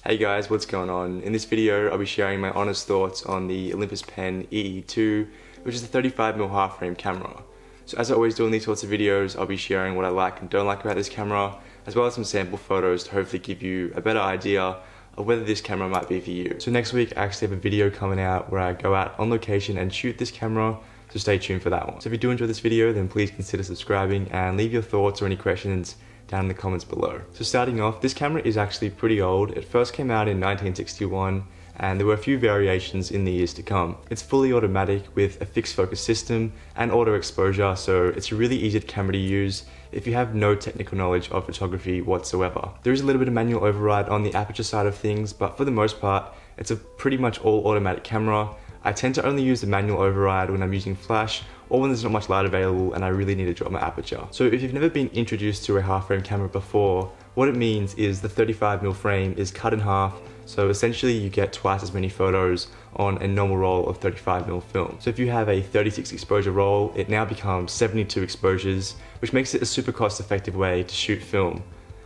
Hey guys, what's going on? In this video, I'll be sharing my honest thoughts on the Olympus Pen EE2, which is a 35mm half frame camera. So as I always do in these sorts of videos, I'll be sharing what I like and don't like about this camera, as well as some sample photos to hopefully give you a better idea of whether this camera might be for you. So next week, I actually have a video coming out where I go out on location and shoot this camera, so stay tuned for that one. So if you do enjoy this video, then please consider subscribing and leave your thoughts or any questions down in the comments below. So starting off, this camera is actually pretty old. It first came out in 1961 and there were a few variations in the years to come. It's fully automatic with a fixed focus system and auto exposure, so it's a really easy camera to use if you have no technical knowledge of photography whatsoever. There is a little bit of manual override on the aperture side of things, but for the most part, it's a pretty much all automatic camera. I tend to only use the manual override when I'm using flash or when there's not much light available and I really need to drop my aperture. So if you've never been introduced to a half frame camera before, what it means is the 35mm frame is cut in half, so essentially you get twice as many photos on a normal roll of 35mm film. So if you have a 36 exposure roll, it now becomes 72 exposures, which makes it a super cost effective way to shoot film.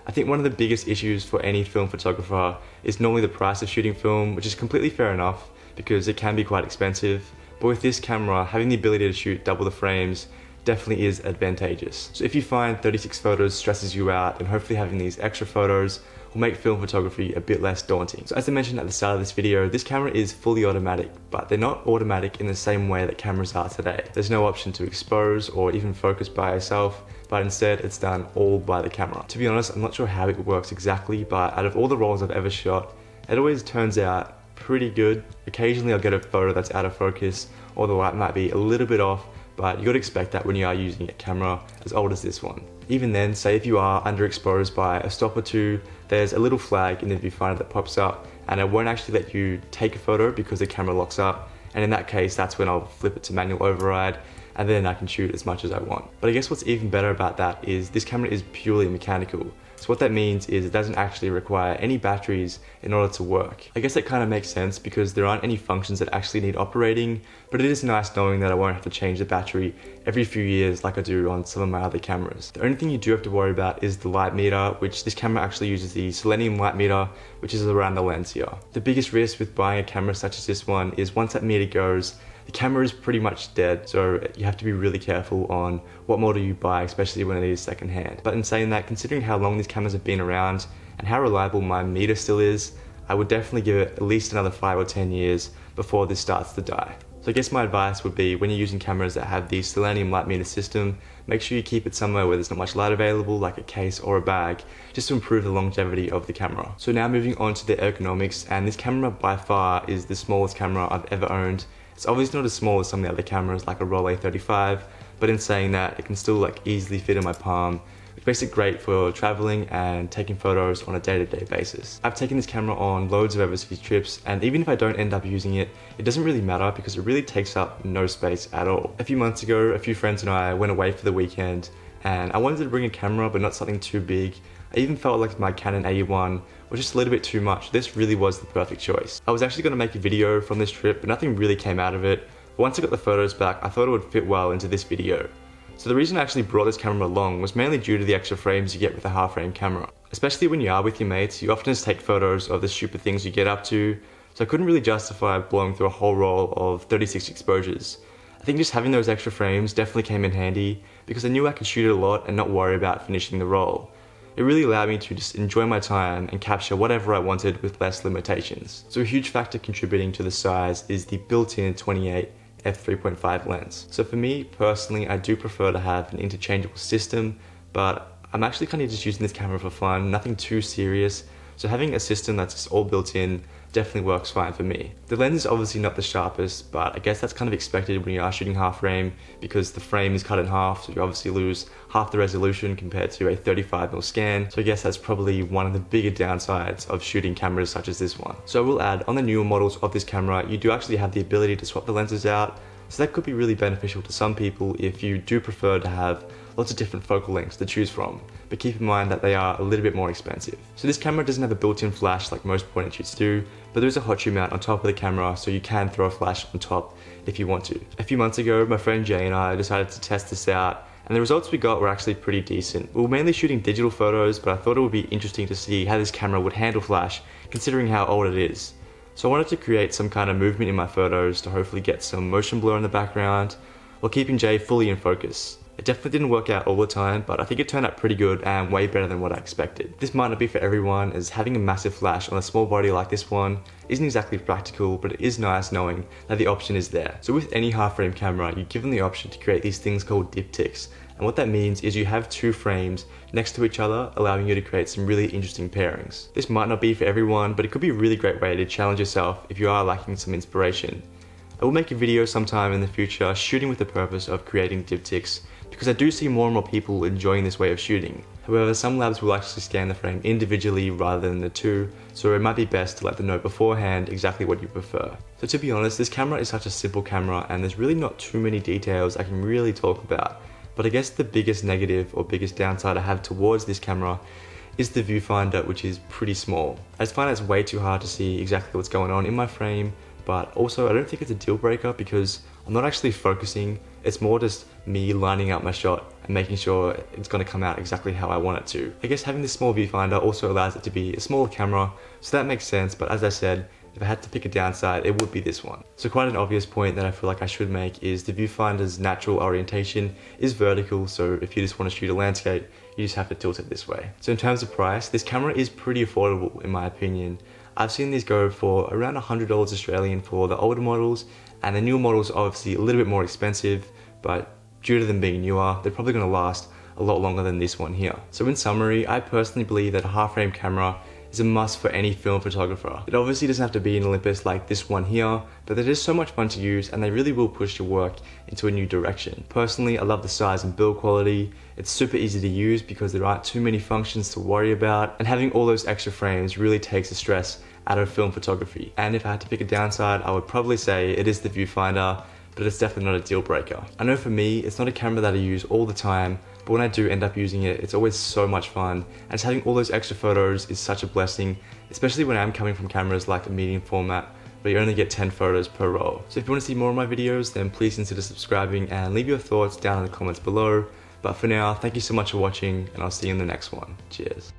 I think one of the biggest issues for any film photographer is normally the price of shooting film, which is completely fair enough because it can be quite expensive. But with this camera, having the ability to shoot double the frames definitely is advantageous. So if you find 36 photos stresses you out, then hopefully having these extra photos will make film photography a bit less daunting. So as I mentioned at the start of this video, this camera is fully automatic, but they're not automatic in the same way that cameras are today. There's no option to expose or even focus by yourself, but instead it's done all by the camera. To be honest, I'm not sure how it works exactly, but out of all the rolls I've ever shot, it always turns out pretty good. Occasionally I'll get a photo that's out of focus or the light might be a little bit off, but you gotta expect that when you are using a camera as old as this one. Even then, say if you are underexposed by a stop or two, there's a little flag in the viewfinder that pops up and it won't actually let you take a photo because the camera locks up, and in that case that's when I'll flip it to manual override and then I can shoot as much as I want. But I guess what's even better about that is this camera is purely mechanical. So what that means is it doesn't actually require any batteries in order to work. I guess that kind of makes sense because there aren't any functions that actually need operating, but it is nice knowing that I won't have to change the battery every few years like I do on some of my other cameras. The only thing you do have to worry about is the light meter, which this camera actually uses the selenium light meter, which is around the lens here. The biggest risk with buying a camera such as this one is once that meter goes, the camera is pretty much dead, so you have to be really careful on what model you buy, especially when it is secondhand. But in saying that, considering how long these cameras have been around and how reliable my meter still is, I would definitely give it at least another 5 or 10 years before this starts to die. So I guess my advice would be when you're using cameras that have the selenium light meter system, make sure you keep it somewhere where there's not much light available, like a case or a bag, just to improve the longevity of the camera. So now moving on to the ergonomics, and this camera by far is the smallest camera I've ever owned. It's obviously not as small as some of the other cameras like a Roll A35, but in saying that, it can still easily fit in my palm, which makes it great for traveling and taking photos on a day-to-day basis. I've taken this camera on loads of overseas trips, and even if I don't end up using it, it doesn't really matter because it really takes up no space at all. A few months ago, a few friends and I went away for the weekend, and I wanted to bring a camera but not something too big. I even felt like my Canon A1 was just a little bit too much. This really was the perfect choice. I was actually going to make a video from this trip, but nothing really came out of it. But once I got the photos back, I thought it would fit well into this video. So the reason I actually brought this camera along was mainly due to the extra frames you get with a half frame camera. Especially when you are with your mates, you often just take photos of the stupid things you get up to, so I couldn't really justify blowing through a whole roll of 36 exposures. I think just having those extra frames definitely came in handy because I knew I could shoot it a lot and not worry about finishing the roll. It really allowed me to just enjoy my time and capture whatever I wanted with less limitations. So a huge factor contributing to the size is the built-in 28 f3.5 lens. So for me personally, I do prefer to have an interchangeable system, but I'm actually kind of just using this camera for fun, nothing too serious. So having a system that's just all built in definitely works fine for me. The lens is obviously not the sharpest, but I guess that's kind of expected when you are shooting half frame because the frame is cut in half, so you obviously lose half the resolution compared to a 35mm scan. So I guess that's probably one of the bigger downsides of shooting cameras such as this one. So I will add, on the newer models of this camera, you do actually have the ability to swap the lenses out. So that could be really beneficial to some people if you do prefer to have lots of different focal lengths to choose from, but keep in mind that they are a little bit more expensive. So this camera doesn't have a built-in flash like most point and shoots do, but there is a hot shoe mount on top of the camera, so you can throw a flash on top if you want to. A few months ago, my friend Jay and I decided to test this out, and the results we got were actually pretty decent. We were mainly shooting digital photos, but I thought it would be interesting to see how this camera would handle flash considering how old it is. So I wanted to create some kind of movement in my photos to hopefully get some motion blur in the background, while keeping Jay fully in focus. It definitely didn't work out all the time, but I think it turned out pretty good and way better than what I expected. This might not be for everyone, as having a massive flash on a small body like this one isn't exactly practical, but it is nice knowing that the option is there. So with any half frame camera, you're given the option to create these things called diptychs. And what that means is you have two frames next to each other, allowing you to create some really interesting pairings. This might not be for everyone, but it could be a really great way to challenge yourself if you are lacking some inspiration. I will make a video sometime in the future shooting with the purpose of creating diptychs, because I do see more and more people enjoying this way of shooting. However, some labs will actually scan the frame individually rather than the two, so it might be best to let them know beforehand exactly what you prefer. So to be honest, this camera is such a simple camera and there's really not too many details I can really talk about. But I guess the biggest negative or biggest downside I have towards this camera is the viewfinder, which is pretty small. I just find it's way too hard to see exactly what's going on in my frame, but also I don't think it's a deal breaker because I'm not actually focusing. It's more just me lining up my shot and making sure it's going to come out exactly how I want it to. I guess having this small viewfinder also allows it to be a smaller camera, so that makes sense, but as I said, if I had to pick a downside, it would be this one. So quite an obvious point that I feel like I should make is the viewfinder's natural orientation is vertical, so if you just want to shoot a landscape, you just have to tilt it this way. So in terms of price, this camera is pretty affordable in my opinion. I've seen these go for around $100 Australian for the older models, and the newer models are obviously a little bit more expensive, but due to them being newer, they're probably going to last a lot longer than this one here. So in summary, I personally believe that a half frame camera is a must for any film photographer. It obviously doesn't have to be an Olympus like this one here, but they're just so much fun to use and they really will push your work into a new direction. Personally, I love the size and build quality. It's super easy to use because there aren't too many functions to worry about, and having all those extra frames really takes the stress out of film photography. And if I had to pick a downside, I would probably say it is the viewfinder, but it's definitely not a deal breaker. I know for me, it's not a camera that I use all the time, but when I do end up using it, it's always so much fun, and just having all those extra photos is such a blessing, especially when I'm coming from cameras like the medium format, where you only get 10 photos per roll. So if you want to see more of my videos, then please consider subscribing and leave your thoughts down in the comments below. But for now, thank you so much for watching, and I'll see you in the next one. Cheers.